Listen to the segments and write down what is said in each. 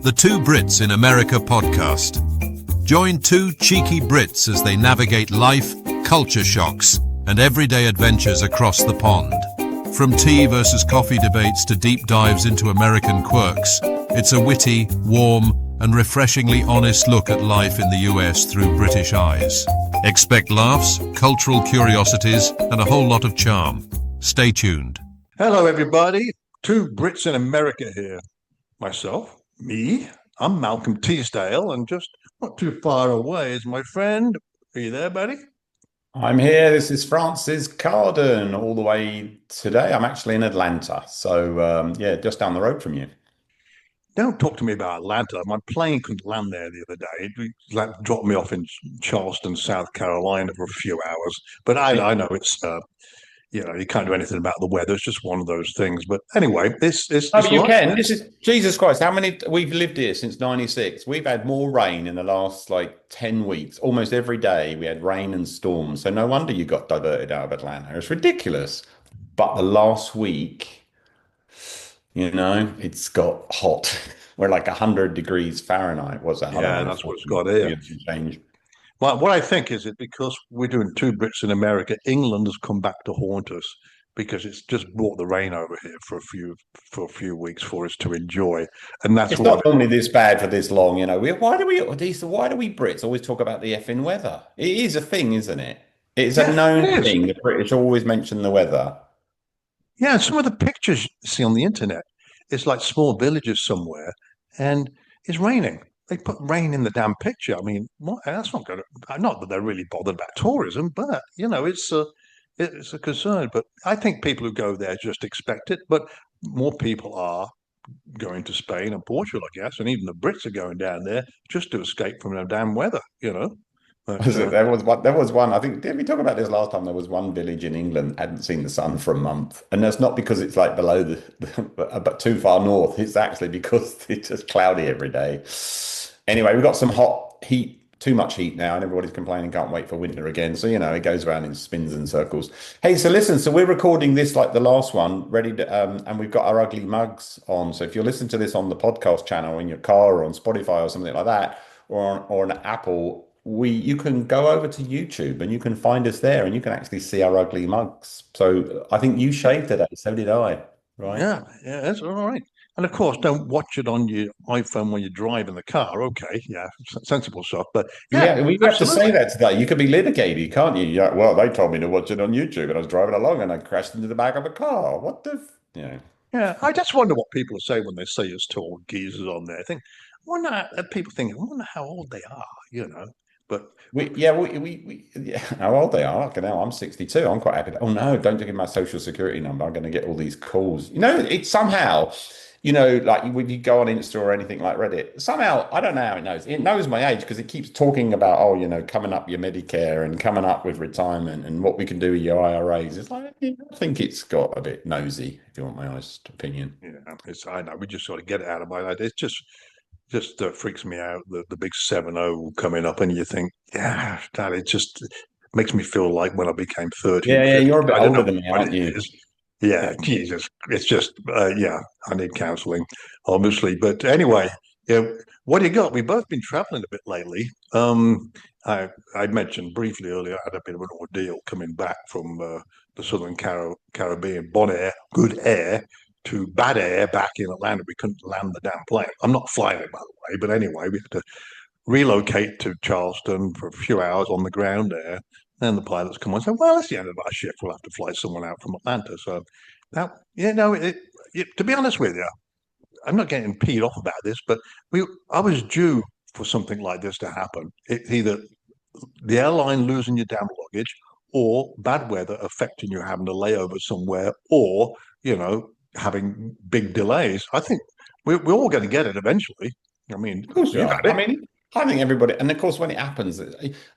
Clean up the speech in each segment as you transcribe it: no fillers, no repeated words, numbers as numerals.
The Two Brits in America podcast. Join two cheeky Brits as they navigate life, culture shocks, and everyday adventures across the pond. From tea versus coffee debates to deep dives into American quirks, it's a witty, warm, and refreshingly honest look at life in the US through British eyes. Expect laughs, cultural curiosities, and a whole lot of charm. Stay tuned. Hello, everybody. Two Brits in America here. I'm Malcolm Teasdale, and just not too far away is my friend. Are you there, buddy? I'm here. This is Francis Carden, all the way today. I'm actually in Atlanta. So, just down the road from you. Don't talk to me about Atlanta. My plane couldn't land there the other day. It dropped me off in Charleston, South Carolina for a few hours. But I know it's, you can't do anything about the weather. It's just one of those things. But anyway, you can. This is Jesus Christ. We've lived here since '96. We've had more rain in the last 10 weeks. Almost every day we had rain and storms. So no wonder you got diverted out of Atlanta. It's ridiculous. But the last week, it's got hot. We're like 100 degrees Fahrenheit. What's that? Yeah, that's what it's got here. Change. Well, what I think is because we're doing Two Brits in America, England has come back to haunt us because it's just brought the rain over here for a few weeks for us to enjoy, and that's it's not normally this bad for this long. Why do we Brits always talk about the effing weather? It is a thing, isn't it? It's a known thing. The British always mention the weather. Yeah, some of the pictures you see on the internet, it's like small villages somewhere, and it's raining. They put rain in the damn picture. I mean, that's not going to. Not that they're really bothered about tourism, but it's a concern. But I think people who go there just expect it. But more people are going to Spain and Portugal, I guess, and even the Brits are going down there just to escape from the damn weather. But, there was one. I think, did we talk about this last time? There was one village in England hadn't seen the sun for a month, and that's not because it's below but too far north. It's actually because it's just cloudy every day. Anyway, we've got some hot heat, too much heat now, and everybody's complaining, can't wait for winter again. So, it goes around in spins and circles. Hey, so listen, we're recording this like the last one, ready to, and we've got our ugly mugs on. So if you're listening to this on the podcast channel in your car or on Spotify or something like that, or on Apple, you can go over to YouTube and you can find us there and you can actually see our ugly mugs. So I think you shaved today, so did I, right? Yeah, that's all right. And of course, don't watch it on your iPhone when you drive in the car. Okay, yeah, sensible stuff. But we have to say that today. You could be litigated, can't you? Yeah, well, they told me to watch it on YouTube, and I was driving along, and I crashed into the back of a car. What the? Yeah, I just wonder what people say when they say it's tall geezers on there. People think, I wonder how old they are. But how old they are? Now I'm 62. I'm quite happy. Oh no, don't give me my social security number. I'm going to get all these calls. It's somehow. Like when you go on Insta or anything like Reddit, somehow, I don't know how it knows. It knows my age because it keeps talking about, coming up your Medicare and coming up with retirement and what we can do with your IRAs. It's like, I think it's got a bit nosy, if you want my honest opinion. Yeah, I know. We just sort of get it out of my life. It's just freaks me out, the big 7-0 coming up, and you think, yeah, that it just makes me feel like when I became 30. Yeah, you're a bit older than me, aren't you? Yeah, Jesus, it's just, I need counselling, obviously. But anyway, what do you got? We've both been traveling a bit lately. I mentioned briefly earlier, I had a bit of an ordeal coming back from the Southern Caribbean, Bonaire, good air, to bad air back in Atlanta. We couldn't land the damn plane. I'm not flying it, by the way, but anyway, we had to relocate to Charleston for a few hours on the ground there. And the pilots come on and say, well, that's the end of our shift. We'll have to fly someone out from Atlanta. So, to be honest with you, I'm not getting peed off about this, but I was due for something like this to happen. It's either the airline losing your damn luggage or bad weather affecting you having to lay over somewhere or, having big delays. I think we're all going to get it eventually. I mean, of course you had it. I think everybody, and of course, when it happens,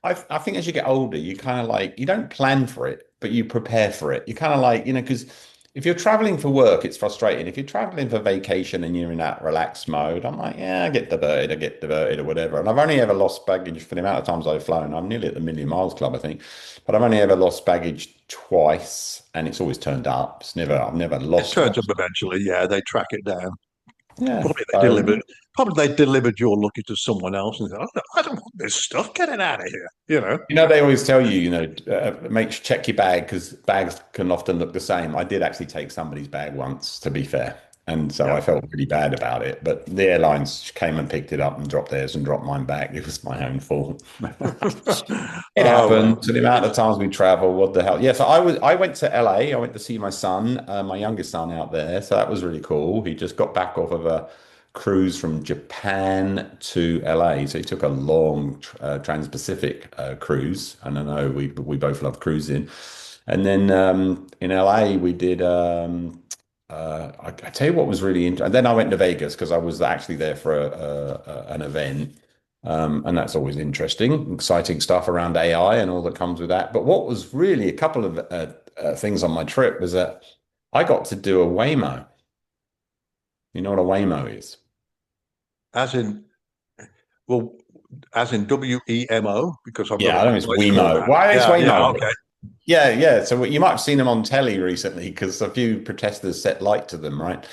I think as you get older, you kind of you don't plan for it, but you prepare for it. You kind of because if you're traveling for work, it's frustrating. If you're traveling for vacation and you're in that relaxed mode, I'm like, yeah, I get diverted or whatever. And I've only ever lost baggage for the amount of times I've flown. I'm nearly at the million miles club, I think, but I've only ever lost baggage twice, and it's always turned up. I've never lost. It turns up eventually. Yeah, they track it down. Yeah, probably they probably they delivered your luggage to someone else and said, I don't want this stuff. Get it out of here. They always tell you, check your bag because bags can often look the same. I did actually take somebody's bag once, to be fair. And so Yeah. I felt really bad about it. But the airlines came and picked it up and dropped theirs and dropped mine back. It was my own fault. It Oh, well. happened. To the amount of times we travel, what the hell? Yeah, so I went to LA. I went to see my son, my youngest son out there. So that was really cool. He just got back off of a cruise from Japan to LA. So he took a long trans-Pacific cruise. And I know we both love cruising. And then in LA we did I tell you what was really interesting. And then I went to Vegas because I was actually there for an event. And that's always interesting, exciting stuff around AI and all that comes with that. But what was really a couple of things on my trip was that I got to do a Waymo. You know what a Waymo is? As in, well, as in WEMO, because I've got Yeah, a I know it's voice call Waymo. that. Why is Yeah, yeah, Waymo? okay. Yeah, yeah. So you might have seen them on telly recently because a few protesters set light to them, right?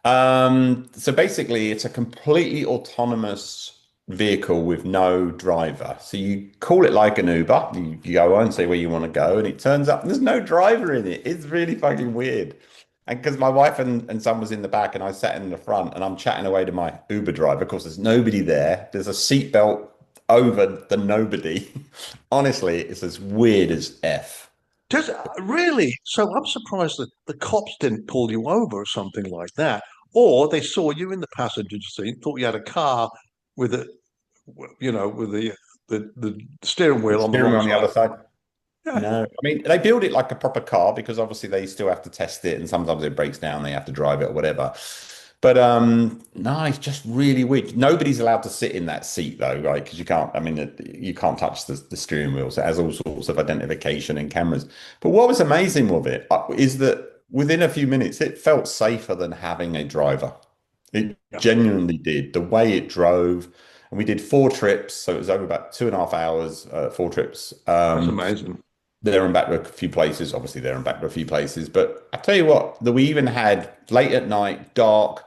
So basically, it's a completely autonomous vehicle with no driver. So you call it like an Uber. You go on, say where you want to go, and it turns up and there's no driver in it. It's really fucking weird. And because my wife and son was in the back and I sat in the front and I'm chatting away to my Uber driver. Of course, there's nobody there. There's a seatbelt over the nobody. Honestly, it's as weird as F. Does really? So I'm surprised that the cops didn't pull you over or something like that, or they saw you in the passenger seat, thought you had a car with with the steering wheel on the Steering wrong wheel on the other side. side. Yeah, No, I mean they build it like a proper car because obviously they still have to test it and sometimes it breaks down, they have to drive it or whatever. But no, it's just really weird. Nobody's allowed to sit in that seat though, right? Because you can't, I mean, you can't touch the steering wheel. So it has all sorts of identification and cameras. But what was amazing with it is that within a few minutes, it felt safer than having a driver. It yeah, genuinely did. The way it drove, and we did 4 trips, so it was over about 2.5 hours, 4 trips. that's amazing. There and back to a few places, obviously there and back to a few places. But I tell you what, that we even had late at night, dark,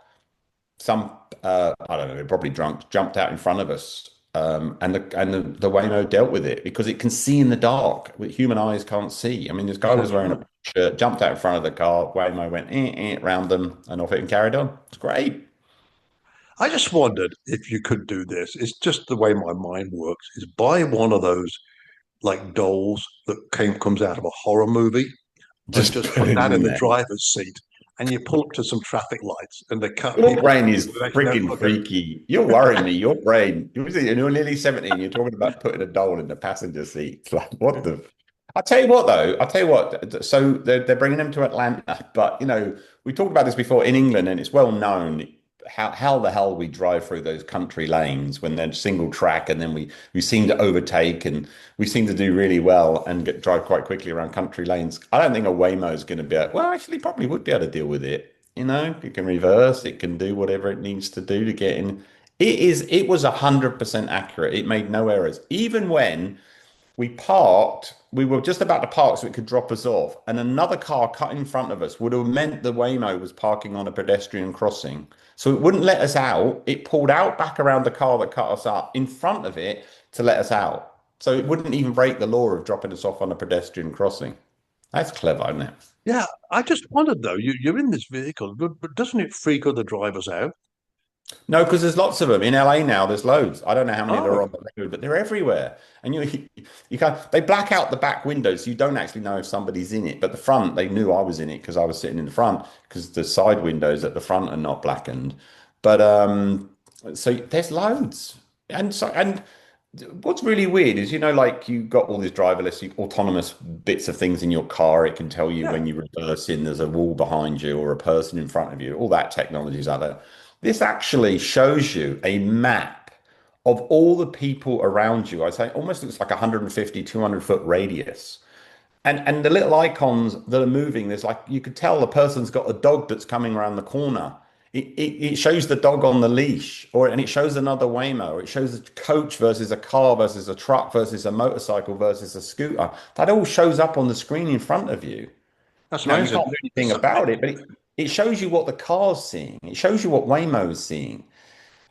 some I don't know, they're probably drunk, jumped out in front of us. And the Waymo dealt with it because it can see in the dark. Human eyes can't see. I mean, this guy was That's wearing right. a shirt, jumped out in front of the car. Waymo went round them and off it and carried on. It's great. I just wondered if you could do this. It's just the way my mind works. Is buy one of those like dolls that comes out of a horror movie and Just just put put him that in in the there. driver's seat, and you pull up to some traffic lights, and they cut Your people brain is without you know freaking looking. freaky. You're worrying me. Your brain. You're nearly 17. You're talking about putting a doll in the passenger seat. It's like, what the? I'll tell you what, though. I'll tell you what. So they're bringing them to Atlanta, but we talked about this before in England, and it's well known how the hell we drive through those country lanes when they're single track, and then we seem to overtake, and we seem to do really well and drive quite quickly around country lanes. I don't think a Waymo is going to be well, actually, probably would be able to deal with it. It can reverse, it can do whatever it needs to do to get in. It was 100% accurate. It made no errors. Even when we parked, we were just about to park so it could drop us off, and another car cut in front of us would have meant the Waymo was parking on a pedestrian crossing. So it wouldn't let us out. It pulled out back around the car that cut us up in front of it to let us out. So it wouldn't even break the law of dropping us off on a pedestrian crossing. That's clever, isn't it? Yeah, I just wondered though. You're in this vehicle, but doesn't it freak other drivers out? No, because there's lots of them in LA now. There's loads. I don't know how many there are Oh, on the road, but they're everywhere. And you can't. They black out the back windows, so you don't actually know if somebody's in it. But the front, they knew I was in it because I was sitting in the front because the side windows at the front are not blackened. But so there's loads. And what's really weird is like you got all these driverless, autonomous bits of things in your car. It can tell you yeah. when you reverse in, there's a wall behind you or a person in front of you. All that technology is out there. This actually shows you a map of all the people around you. I say almost looks like 150, 200-foot radius. And the little icons that are moving, there's like you could tell the person's got a dog that's coming around the corner. It shows the dog on the leash, and it shows another Waymo. It shows a coach versus a car versus a truck versus a motorcycle versus a scooter. That all shows up on the screen in front of you. That's Now, you amazing. can't do anything about it, but it shows you what the car's seeing. It shows you what Waymo's seeing.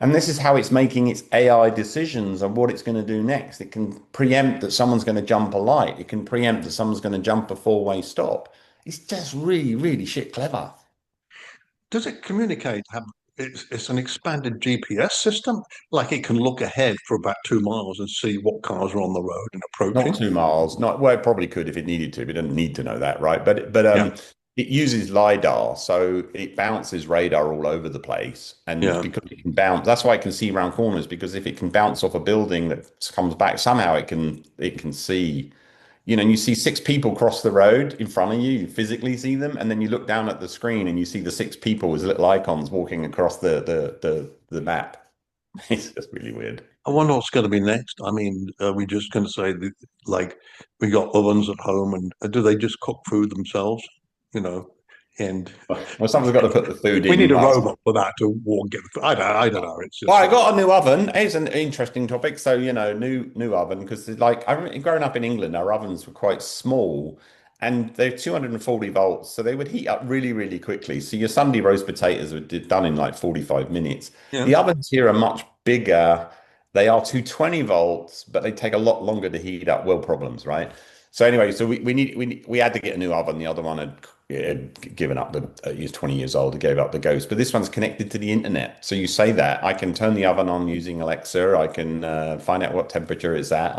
And this is how it's making its AI decisions on what it's going to do next. It can preempt that someone's going to jump a light. It can preempt that someone's going to jump a four-way stop. It's just really, really shit clever. Does it communicate? It's an expanded GPS system, like it can look ahead for about 2 miles and see what cars are on the road and Not approaching. 2 miles. Not well, it probably could if it needed to, but it doesn't need to know that, right? Yeah, It uses LiDAR, so it bounces radar all over the place. And yeah. because it can bounce, that's why it can see around corners, because if it can bounce off a building that comes back, somehow it can see, and you see six people cross the road in front of you, you physically see them, and then you look down at the screen and you see the six people as little icons walking across the map. It's just really weird. I wonder what's going to be next. I mean, are we just going to say that, like, we got ovens at home, and do they just cook food themselves? You know, and Well, someone's got to put the food we in. need You a ask. robot for that to walk and get the food. I don't know. It's Well, just I got a new oven. It's an interesting topic. So, new oven because like I remember growing up in England, our ovens were quite small and they're 240 volts, so they would heat up really, really quickly. So your Sunday roast potatoes were done in like 45 minutes. yeah. The ovens here are much bigger. They are 220 volts, but they take a lot longer to heat up. Well, problems, right? So anyway, so we had to get a new oven. The other one had given up he was 20 years old, he gave up the ghost. But this one's connected to the internet. So you say that I can turn the oven on using Alexa. I can find out what temperature it's at.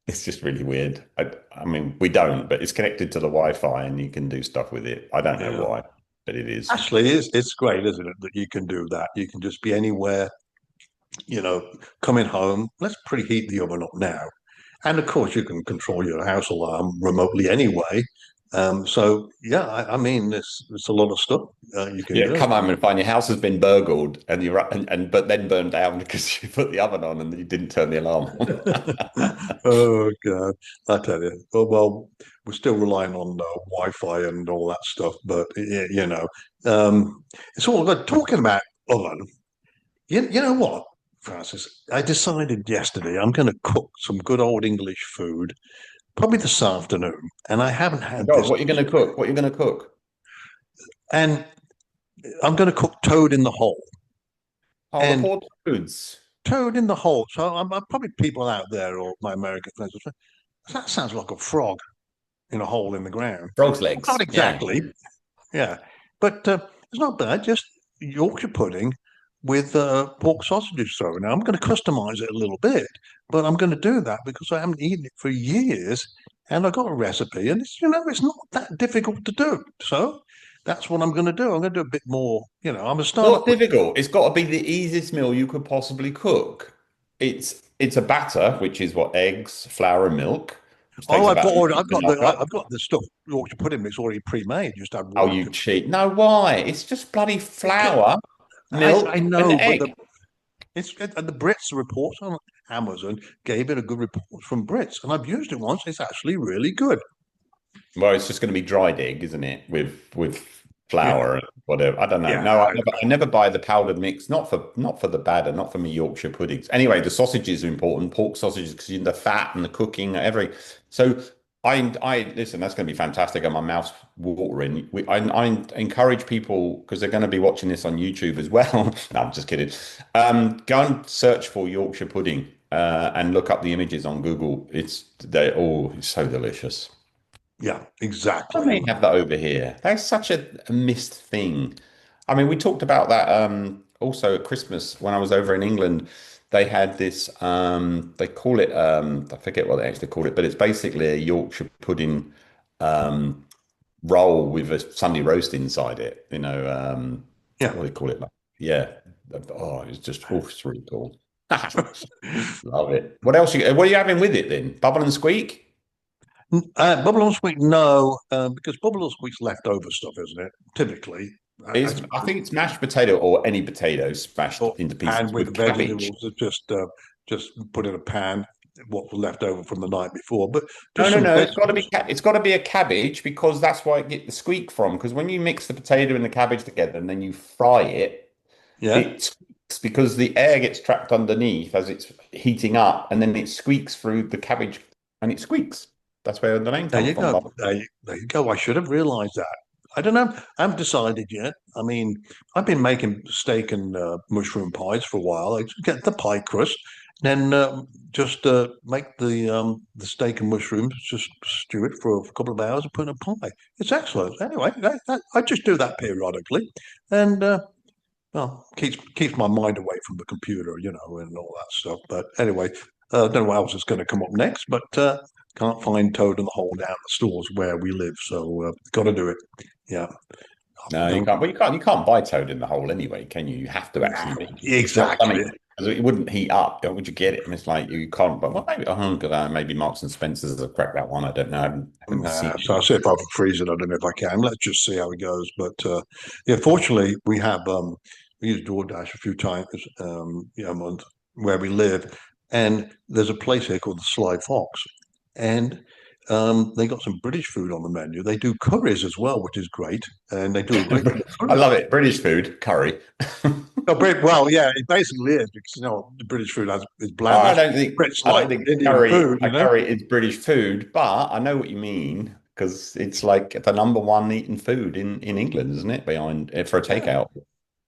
It's just really weird. I mean, we don't, but it's connected to the Wi-Fi and you can do stuff with it. I don't know Yeah. why, but it is. Actually, it's great, isn't it, that you can do that? You can just be anywhere, coming home. Let's preheat the oven up now. And of course, you can control your house alarm remotely anyway. So yeah, I mean, it's a lot of stuff you can Yeah, do. come home and find your house has been burgled and but then burned down because you put the oven on and you didn't turn the alarm on. Oh God, I tell you. Well, we're still relying on Wi-Fi and all that stuff, but it's all good. Talking about oven. You know what, Francis? I decided yesterday I'm going to cook some good old English food, probably this afternoon, and I haven't had God, this. what are you going to cook? What are you going to cook? And I'm going to cook toad in the hole. Oh, the And poor foods. toad in the hole. So I'm probably people out there or my American friends will say, that sounds like a frog in a hole in the ground. Frog's Not legs. Yeah. exactly, yeah, but it's not bad. Just Yorkshire pudding with pork sausages thrown. Now I'm going to customize it a little bit, but I'm going to do that because I haven't eaten it for years, and I got a recipe, and it's not that difficult to do. So that's what I'm going to do. I'm going to do a bit more. I'm a Not startup. difficult. It's got to be the easiest meal you could possibly cook. It's a batter, which is what eggs, flour, and milk, which Oh, takes about I've got the stuff Yorkshire pudding mix already pre-made. Just add Oh, water you to cheat. No, why? It's just bloody it. flour, I milk, and know, but egg. the Brits report on Amazon gave it a good report from Brits, and I've used it once. It's actually really good. Well, it's just going to be dried egg, isn't it? With Yeah, flour and whatever. I don't know. yeah. No, I never buy the powdered mix. Not for the batter, not for me Yorkshire puddings. Anyway, the sausages are important. Pork sausages because the fat and the cooking, every. So I listen. That's going to be fantastic. And my mouth's watering. I encourage people because they're going to be watching this on YouTube as well. No, I'm just kidding. Go and search for Yorkshire pudding and look up the images on Google. It's so delicious. Yeah, I exactly. may have that over here. That's such a missed thing. I mean, we talked about that also at Christmas when I was over in England. They had this, they call it, I forget what they actually call it, but it's basically a Yorkshire pudding roll with a Sunday roast inside it. Yeah. What do they call it? Yeah. Oh, it's really cool. Love it. What are you having with it then? Bubble and squeak? Bubble and sweet, no, because bubble and sweet's leftover stuff, isn't it? Typically, I I suppose. think it's mashed potato or any potato smashed Or, into pieces and with with cabbage. vegetables, just put in a pan what was left over from the night before. But No, just no, some no. vegetables. It's got to be a cabbage because that's where I get the squeak from. Because when you mix the potato and the cabbage together and then you fry it, Yeah. it squeaks because the air gets trapped underneath as it's heating up, and then it squeaks through the cabbage and it squeaks. That's where the name There comes you from. go. There you go. I should have realised that. I don't know. I haven't decided yet. I mean, I've been making steak and mushroom pies for a while. I just get the pie crust, then just make the steak and mushrooms, just stew it for a couple of hours and put in a pie. It's excellent. Anyway, I just do that periodically, and well, keeps my mind away from the computer, and all that stuff. But anyway, I don't know what else is going to come up next, but can't find Toad in the Hole down the stores where we live, so got to do it. Yeah. No, you can't. Well, you can't buy Toad in the Hole anyway, can you? You have to actually make it. It's not Exactly. something, 'cause it wouldn't heat up. Would you get it? And it's like you can't. But well, maybe maybe Marks and Spencers have cracked that one. I don't know. I haven't seen Nah, it. so I'll see if I can freeze it. I don't know if I can. Let's just see how it goes. But yeah, fortunately, we use DoorDash a few times a month where we live, and there's a place here called the Sly Fox, and they got some British food on the menu. They do curries as well, which is great, and they do a great I curry. love it. British food, curry. No, well, yeah, it basically is because the British food is Oh, bland. Brits I like don't think Indian curry food, a curry is British food, but I know what you mean because it's like the number one eaten food in England, isn't it? Behind for a Yeah. takeout Yeah,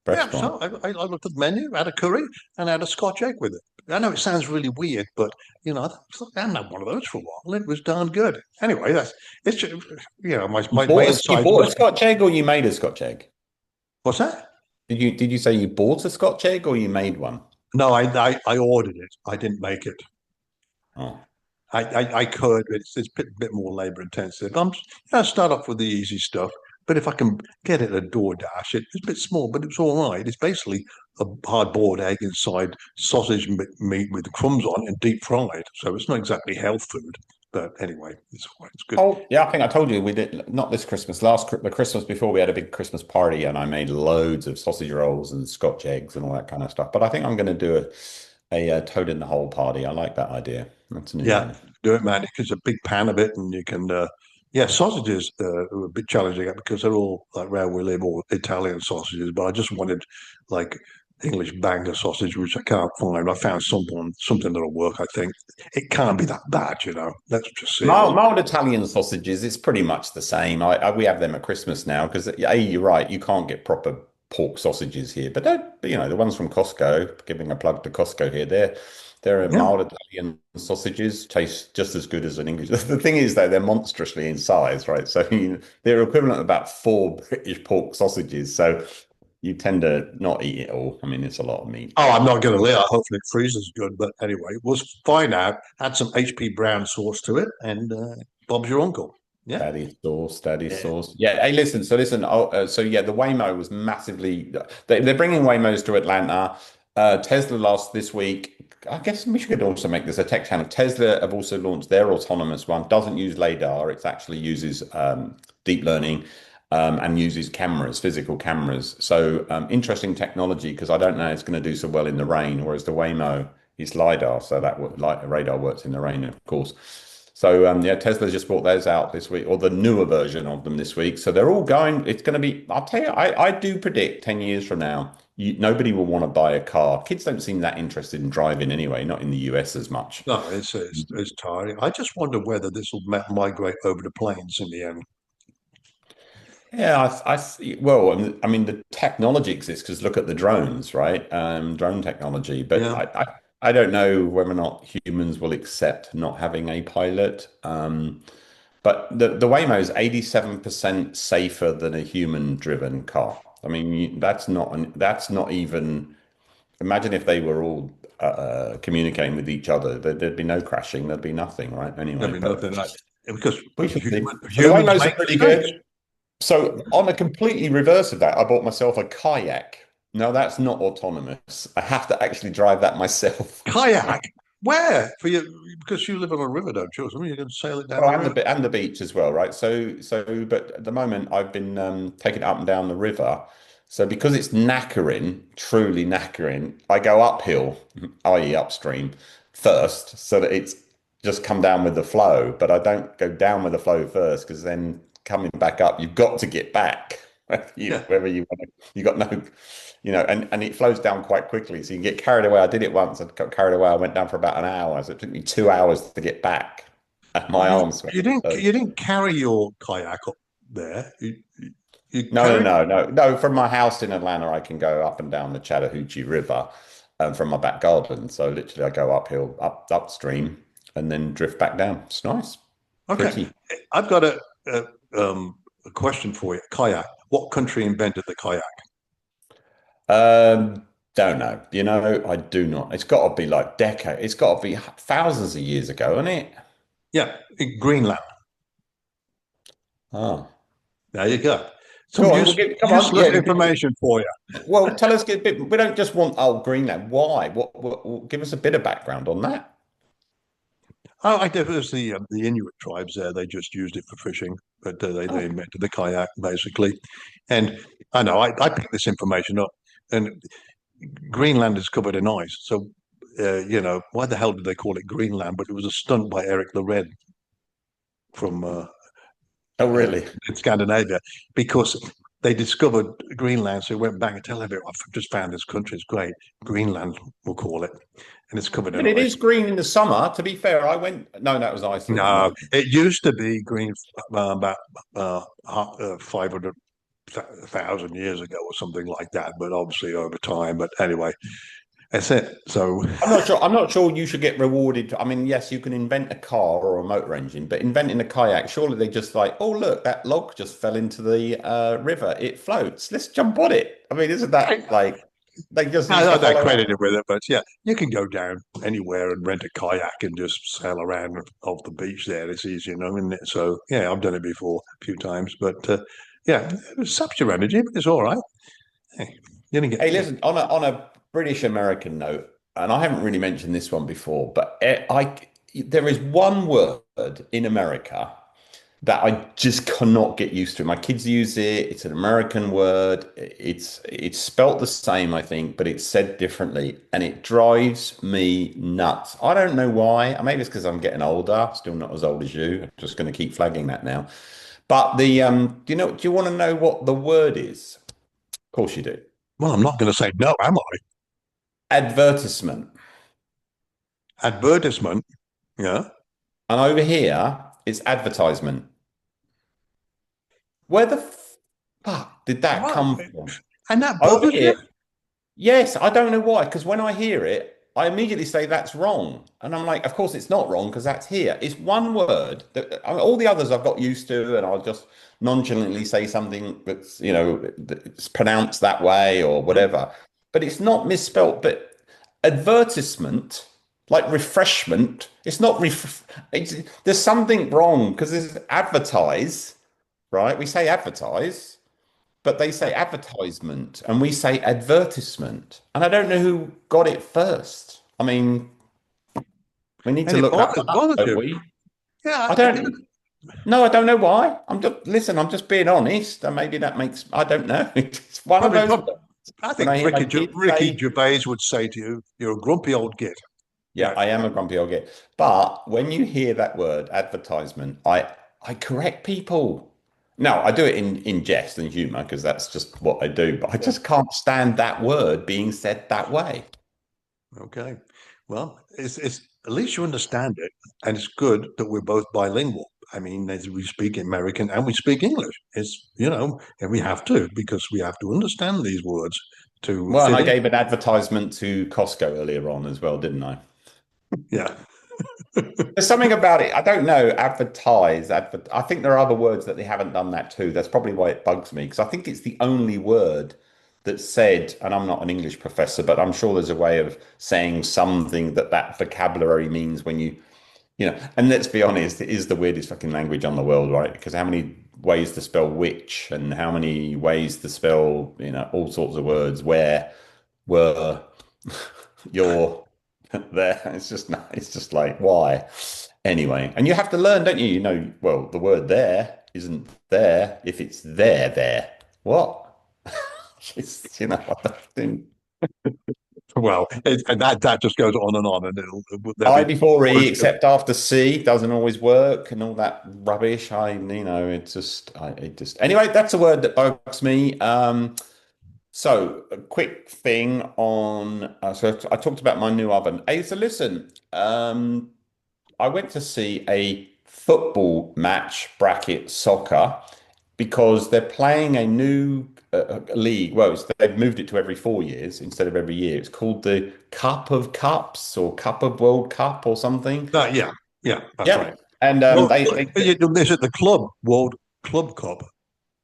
restaurant. so I looked at the menu, had a curry, and had a Scotch egg with it. I know it sounds really weird, but I haven't had one of those for a while. It was darn good. Anyway, it's just, my You insides bought a must be. Scotch egg or you made a Scotch egg? What's that? Did you say you bought a Scotch egg or you made one? No, I ordered it. I didn't make it. Oh. I could, but it's a bit more labor intensive. I start off with the easy stuff, but if I can get it at DoorDash, it's a bit small, but it's all right. It's basically a hard boiled egg inside sausage meat with crumbs on and deep fried. So it's not exactly health food, but anyway, it's all right. It's good. Oh, yeah, I think I told you we did not this Christmas, the Christmas before we had a big Christmas party and I made loads of sausage rolls and Scotch eggs and all that kind of stuff. But I think I'm going to do a toad in the hole party. I like that idea. That's a new Yeah, one. do it, man. Because a big pan of it, and you can. Yeah, sausages are a bit challenging because they're all like where we live, all Italian sausages. But I just wanted like English banger sausage, which I can't find. I found something that'll work. I think it can't be that bad. Let's just see. Mild Italian sausages, it's pretty much the same. We have them at Christmas now because you're right, you can't get proper pork sausages here, but the ones from Costco, giving a plug to Costco here, they're Yeah. mild Italian sausages, taste just as good as an English. The thing is, though, they're monstrously in size, right? So they're equivalent of about four British pork sausages. So you tend to not eat it all. I mean, it's a lot of meat. Oh, I'm not going to lie. Hopefully, it freezes good. But anyway, we'll find out. Add some HP Brown sauce to it, and Bob's your uncle. Yeah. Daddy Yeah. sauce. Yeah. Hey, listen. So listen. So yeah, the Waymo was massively. They're bringing Waymos to Atlanta. Tesla last this week. I guess we should also make this a tech channel. Tesla have also launched their autonomous one. Doesn't use radar. It actually uses deep learning and uses cameras, physical cameras. So interesting technology because I don't know it's going to do so well in the rain. Whereas the Waymo is lidar, so radar works in the rain, of course. So yeah, Tesla just brought those out this week, or the newer version of them this week. So they're all going. It's going to be. I'll tell you, I do predict 10 years from now, nobody will want to buy a car. Kids don't seem that interested in driving anyway, not in the US as much. No, it's tiring. I just wonder whether this will migrate over to planes in the end. Yeah, well, I mean, the technology exists because look at the drones, right? Drone technology, but Yeah, I don't know whether or not humans will accept not having a pilot. But the Waymo is 87% safer than a human-driven car. I mean, that's not even. Imagine if they were all communicating with each other. There'd be no crashing. There'd be nothing, right? I Anyway, mean but nothing like because we should see. So the humans Waymos are make pretty mistakes. good. So on a completely reverse of that, I bought myself a kayak. No, that's not autonomous. I have to actually drive that myself. Kayak, where for you? Because you live on a river, don't you? So you're going to sail it down Oh, the river. and the beach as well, right? But at the moment, I've been taking it up and down the river. So because it's knackering, truly knackering, I go uphill, i.e., upstream, first, so that it's just come down with the flow. But I don't go down with the flow first, because then coming back up, you've got to get back. Yeah, Whether you want to, you got no, and it flows down quite quickly. So you can get carried away. I did it once. I got carried away. I went down for about an hour. So it took me 2 hours to get back. My you arms went. you didn't carry your kayak up there. You No, no, carry. no, no, no. From my house in Atlanta, I can go up and down the Chattahoochee River from my back garden. So literally, I go uphill, upstream, and then drift back down. It's nice, Okay, pretty. I've got a question for you. Kayak. What country invented the kayak? Um, don't know. You know, I do not. It's got to be like decade. It's got to be thousands of years ago, isn't it? Yeah, Greenland. Oh, There you go. Some go on. We'll give. Come on. useless Yeah. information for you. Well, tell us a bit. We don't just want Greenland. Why? Give us a bit of background on that. Oh, I it was the Inuit tribes there. They just used it for fishing, but they Oh, invented the kayak basically. And I know I picked this information up, and Greenland is covered in ice. So why the hell did they call it Greenland? But it was a stunt by Eric Lored from oh, really? in Scandinavia because they discovered Greenland. So he went back and tell everyone, I've just found this country. It's great. Greenland, we'll call it, and it's covered in But it ice. is green in the summer. To be fair, I went. No, that was Iceland. No, No. it used to be green about 500,000 years ago or something like that, but obviously over time. But anyway, that's it. So, I'm not sure. I'm not sure you should get rewarded. I mean, yes, you can invent a car or a motor engine, but inventing a kayak, surely they just like, oh, look, that log just fell into the river. It floats. Let's jump on it. I mean, isn't I, that like they just used to I'm not follow it? credited with it, but yeah, you can go down anywhere and rent a kayak and just sail around off the beach there. It's easy, isn't it? So, yeah, I've done it before a few times, but yeah, it saps your energy, but it's all right. Hey, you didn't Hey, get. listen, on a British American note, and I haven't really mentioned this one before, but there is one word in America that I just cannot get used to. My kids use it. It's an American word. It's spelt the same, I think, but it's said differently, and it drives me nuts. I don't know why. Maybe it's because I'm getting older. Still not as old as you. I'm just going to keep flagging that now. But do you want to know what the word is? Of course you do. Well, I'm not going to say no, am I? Advertisement. Advertisement. Yeah. And over here, it's advertisement. Where the fuck did that What? come from? And that Over bothers you? here, yes, I don't know why, because when I hear it, I immediately say that's wrong. And I'm like, of course it's not wrong because that's here. It's one word that I mean, all the others I've got used to, and I'll just nonchalantly say something that's pronounced that way or whatever. But it's not misspelt. But advertisement, like refreshment, it's not there's something wrong because there's advertise, right? We say advertise. But they Yeah. say advertisement and we say advertisement. And I don't know who got it first. I mean, we need And to it look that one up, bothers don't you. we? Yeah. I don't no, I don't know why. I'm just being honest. And maybe that makes I don't know. It's one of Probably, those probably. words. I When I think hear my kids Ricky say, Gervais would say to you, "You're a grumpy old git." yeah, Yeah. I am a grumpy old git. But when you hear that word, advertisement, I correct people. No, I do it in jest and humor because that's just what I do. But I Yeah. just can't stand that word being said that way. Okay. Well, it's at least you understand it, and it's good that we're both bilingual. I mean, as we speak American and we speak English. And we have to because we have to understand these words to Well, and fit I in. gave an advertisement to Costco earlier on as well, didn't I? Yeah. There's something about it. I don't know. I think there are other words that they haven't done that too. That's probably why it bugs me because I think it's the only word that said, and I'm not an English professor, but I'm sure there's a way of saying something that vocabulary means when and let's be honest, it is the weirdest fucking language on the world, right? Because how many ways to spell witch and how many ways to spell, all sorts of words, where, were, your, there. It's just like, why? Anyway, and you have to learn, don't you? Well, the word there isn't there if it's there. What? It's, I think Well, and that just goes on, and there'll I be before E, words. except after C, doesn't always work, and all that rubbish. Anyway, that's a word that bugs me. So a quick thing on. So I talked about my new oven. Hey, so listen, I went to see a football match bracket soccer because they're playing a new league. Well, they've moved it to every 4 years instead of every year. It's called the Cup of Cups or Cup of World Cup or something. Yeah, yeah, that's right. Yep. And Well, they is it the Club World Club Cup?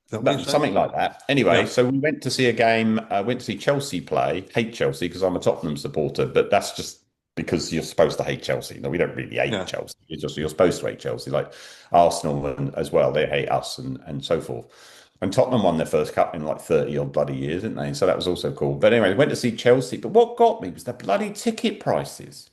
Is that what you're saying? something like that. Anyway, Yeah, so we went to see a game. Went to see Chelsea play. Hate Chelsea because I'm a Tottenham supporter, but that's just because you're supposed to hate Chelsea. No, we don't really hate yeah. Chelsea. It's just you're supposed to hate Chelsea, like Arsenal and as well. They hate us and so forth. And Tottenham won their first cup in like 30 odd bloody years, didn't they? So that was also cool. But anyway, we went to see Chelsea. But what got me was the bloody ticket prices.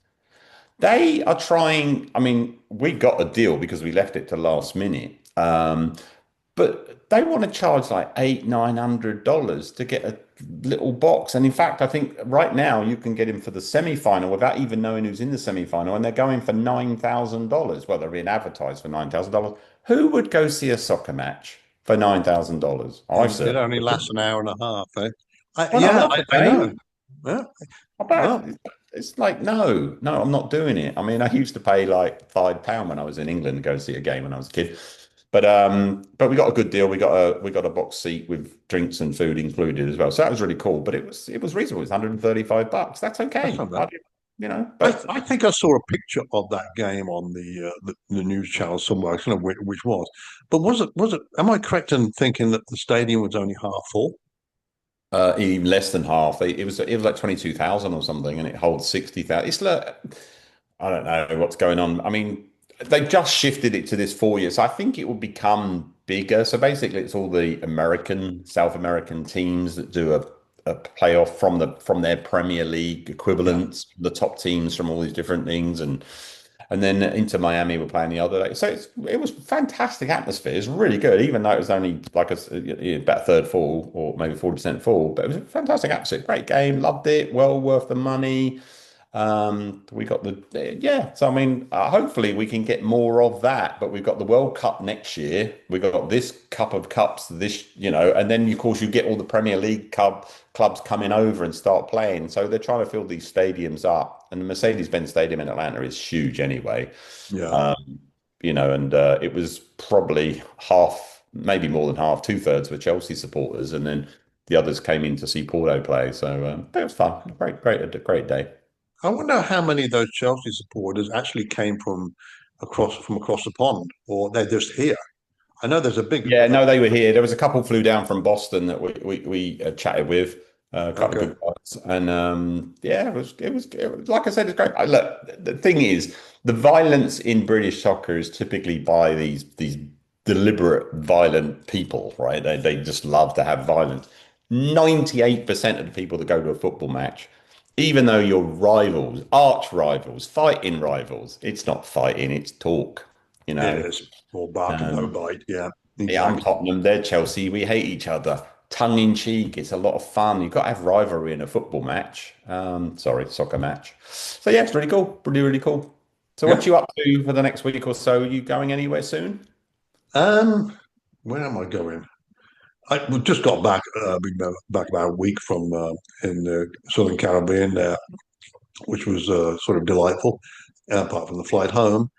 They are trying. I mean, we got a deal because we left it to last minute. But they want to charge like $900 to get a little box. And in fact, I think right now you can get him for the semi-final without even knowing who's in the semi-final, and they're going for $9,000. Well, they're being advertised for $9,000. Who would go see a soccer match for $9,000? I It certainly only lasts wouldn't. an hour and a half, eh? Well, I love the I know. game. Yeah. I Well, bet it's like no, I'm not doing it. I mean, I used to pay like £5 when I was in England to go see a game when I was a kid. But we got a good deal. We got a box seat with drinks and food included as well. So that was really cool. But it was reasonable. It's $135. That's that's okay. not bad. But I think I saw a picture of that game on the news channel somewhere. I don't know which was, but was it? Am I correct in thinking that the stadium was only half full? even less than half. It was like 22,000 or something, and it holds 60,000. It's like I don't know what's going on. I mean, they just shifted it to this 4 years. So I think it will become bigger. So basically, it's all the South American teams that do a playoff from their Premier League Yeah, equivalents, the top teams from all these different things, and then Inter Miami were playing the other day. So it was fantastic atmosphere. It's really good, even though it was only like about a third full or maybe 40% full. But it was a fantastic atmosphere. Great game. Loved it. Well worth the money. We got yeah. So I mean, hopefully we can get more of that. But we've got the World Cup next year. We've got this Cup of Cups and then of course you get all the Premier League clubs coming over and start playing. So they're trying to fill these stadiums up. And the Mercedes-Benz Stadium in Atlanta is huge anyway. yeah. And it was probably half, maybe more than half, two-thirds were Chelsea supporters, and then the others came in to see Porto play. So it was fun. A great day. I wonder how many of those Chelsea supporters actually came from across the pond, or they're just here. I know there's a big. Yeah, no, they were here. There was a couple flew down from Boston that we chatted with, a couple of Okay. good guys, and yeah, it was like I said, it's great. Look, the thing is, the violence in British soccer is typically by these deliberate violent people, right? They just love to have violence. 98% of the people that go to a football match, even though you're rivals, arch rivals, fighting rivals, it's not fighting, it's talk, you It know. is more bark and no Um, bite. Yeah, yeah, I'm exactly. Tottenham, they're Chelsea. We hate each other. Tongue in cheek. It's a lot of fun. You've got to have rivalry in a football match. Sorry, soccer match. So yeah, it's really cool. Really, really cool. So Yeah. what you up to for the next week or so? You going anywhere soon? Um, where am I going? We just got back. We got back about a week from in the Southern Caribbean there, which was sort of delightful. Apart from the flight home,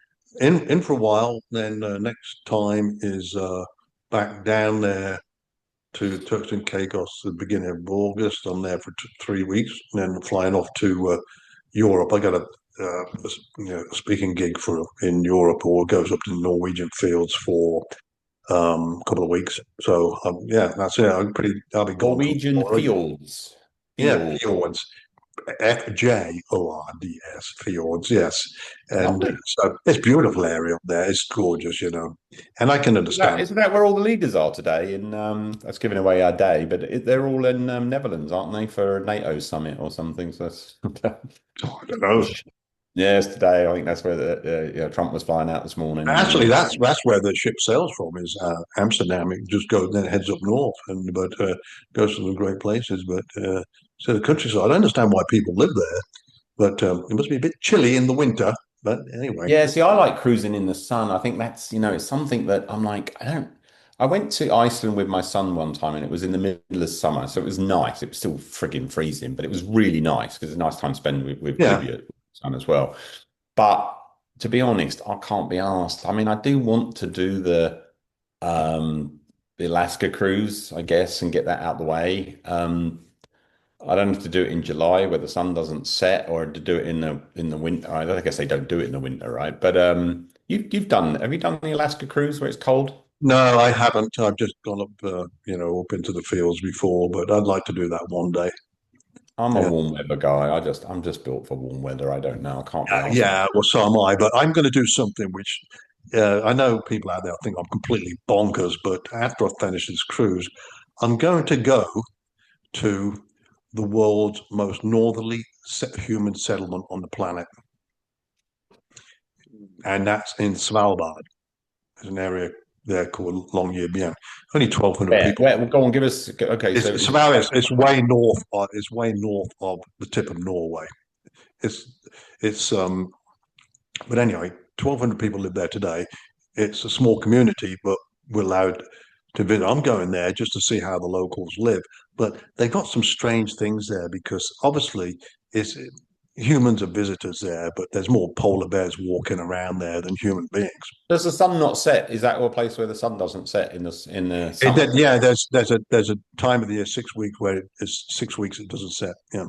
in for a while. Then next time is back down there to Turks and Caicos at the beginning of August. I'm there for 3 weeks, and then flying off to Europe. I got a speaking gig for in Europe, or goes up to the Norwegian fields for a couple of weeks. So yeah, that's it. I'll be gone from Norwegian tomorrow. fields. Yeah, Fjord. fjords. Fjords, fjords, yes. And Lovely. so it's a beautiful area up there. It's gorgeous. And I can understand. Isn't that where all the leaders are today? And that's giving away our day, but they're all in Netherlands, aren't they, for a NATO summit or something? So that's I don't know. yes, today. I think that's where Trump was flying out this morning. Actually, that's where the ship sails from is Amsterdam. It just goes then it heads up north, and but goes to the great places. But so the countryside. I understand why people live there, but it must be a bit chilly in the winter. But anyway, Yeah, see, I like cruising in the sun. I think it's something that I'm like, I don't. I went to Iceland with my son one time and it was in the middle of summer, so it was nice. It was still frigging freezing, but it was really nice because it's a nice time spent with yeah, your son as well. But to be honest, I can't be asked. I mean, I do want to do um the Alaska cruise, I guess, and get that out the way. I don't have to do it in July where the sun doesn't set, or to do it in the winter. I guess they don't do it in the winter, right? But have you done the Alaska cruise where it's cold? No, I haven't. I've just gone up, up into the fields before, but I'd like to do that one day. I'm a Yeah. warm weather guy. I'm just built for warm weather. I don't know. I can't be asked. Yeah, well, so am I. But I'm going to do something which I know people out there think I'm completely bonkers, but after I finish this cruise, I'm going to go to the world's most northerly human settlement on the planet, and that's in Svalbard. There's an area there called Longyearbyen. Only 1,200 people. Well, go on, give us. Okay, so It's way north. It's way north of the tip of Norway. It's it's But anyway, 1,200 people live there today. It's a small community, but we're allowed to visit. I'm going there just to see how the locals live. But they got some strange things there because obviously it's humans are visitors there, but there's more polar bears walking around there than human beings. does the sun not set? Is that a place where the sun doesn't set in the summer? Yeah, there's a time of the year 6 weeks where it's 6 weeks it doesn't set. Yeah.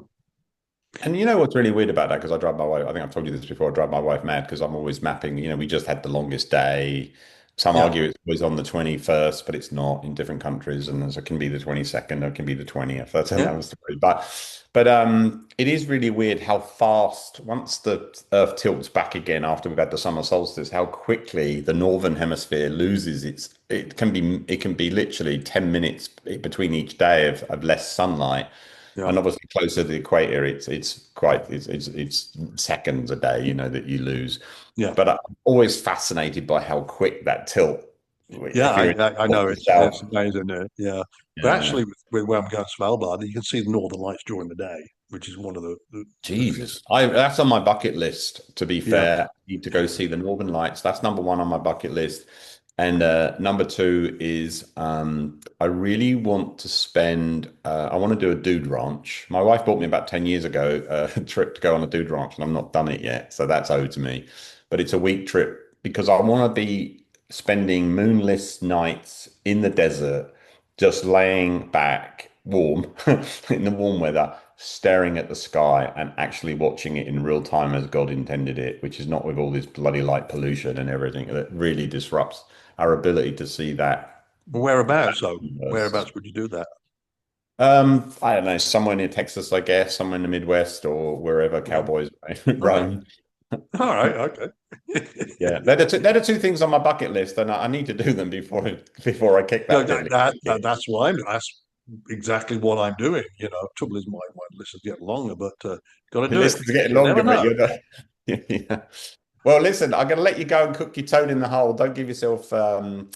And you know what's really weird about that? Because I drive my wife, I think I've told you this before, I drive my wife mad because I'm always mapping, we just had the longest day. Some Yeah. argue it's always on the 21st, but it's not in different countries. And so it can be the 22nd or it can be the 20th. That's Yeah. another story. But it is really weird how fast, once the Earth tilts back again after we've had the summer solstice, how quickly the northern hemisphere loses it can be literally 10 minutes between each day of less sunlight. Yeah. And obviously closer to the equator, it's seconds a day, that you lose. Yeah. But I'm always fascinated by how quick that tilt. Yeah, I know it's amazing. Yeah, but Yeah. actually, with where I'm going to Svalbard, you can see the northern lights during the day, which is one of the Jesus, that's on my bucket list. To be Yeah. fair, I need to go see the Northern Lights. That's number one on my bucket list. And number two is I really want to spend. I want to do a dude ranch. My wife bought me about 10 years ago a trip to go on a dude ranch, and I've not done it yet, so that's owed to me. But it's a week trip because I want to be spending moonless nights in the desert, just laying back, warm in the warm weather, staring at the sky and actually watching it in real time as God intended it, which is not with all this bloody light pollution and everything that really disrupts our ability to see that. Whereabouts? So whereabouts would you do that? I don't know, somewhere near Texas, I guess, somewhere in the Midwest or wherever cowboys roam. All right, okay. Yeah, they're the two things on my bucket list, and I need to do them before I kick No, that. that's why that's exactly what I'm doing. Trouble is my list is getting longer, but got to do The it. list is getting You longer, never but know. you're not. Yeah. Well, listen, I'm going to let you go and cook your toad in the hole. Don't give yourself.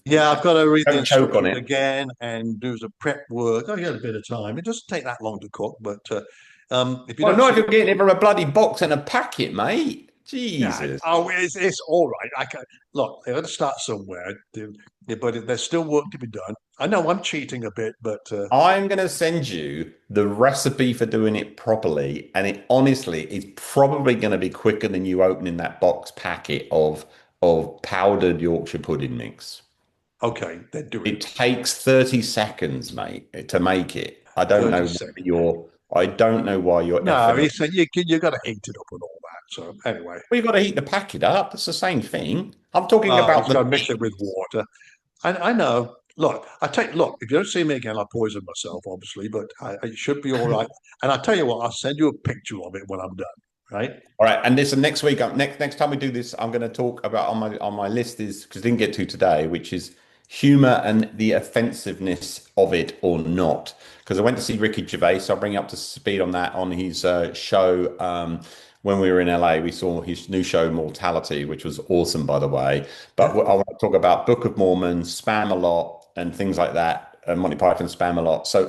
Yeah, I've got to read the Don't choke on instructions it. again and do some prep work. I get a bit of time. It doesn't take that long to cook, but if you Well, don't not see if you're getting it from a bloody box and a packet, mate. Yeah. Jesus. Oh, it's all right. I can look. They got to start somewhere, but there's still work to be done. I know I'm cheating a bit, but I'm going to send you the recipe for doing it properly, and it honestly is probably going to be quicker than you opening that box packet of powdered Yorkshire pudding mix. okay, then do It it. takes 30 seconds, mate, to make it. I don't 30 know seconds. I don't know why you're No, effing. he said you got to heat it up and all that. So anyway, Well, you've got to heat the packet up. That's the same thing. I'm talking oh, about he's got to mix it with water. I know. Look, look. If you don't see me again, I'll poison myself, obviously, but it should be all right. And I'll tell you what, I'll send you a picture of it when I'm done. Right? All right, and listen, next week, next time we do this, I'm going to talk about on my list is because I didn't get to today, which is humor and the offensiveness of it or not. Because I went to see Ricky Gervais, so I'll bring you up to speed on that on his show. When we were in LA, we saw his new show, Mortality, which was awesome, by the way. But I want to talk about Book of Mormon, spam a lot, and things like that. Monty Python spam a lot. So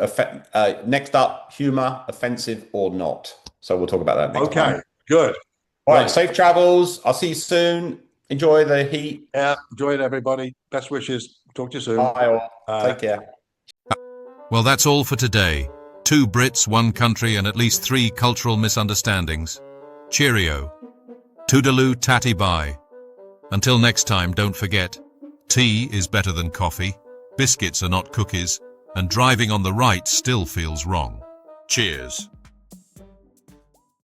next up, humor, offensive or not. So we'll talk about that next time. Okay. Good. All right, Right. safe travels. I'll see you soon. Enjoy the heat. Yeah. Enjoy it, everybody. Best wishes. Talk to you soon. Bye all. Take care. Well, that's all for today. 2 Brits, 1 country, and at least 3 cultural misunderstandings. Cheerio. Toodaloo tatty bye. Until next time, don't forget, tea is better than coffee. biscuits are not cookies, and driving on the right still feels wrong. Cheers.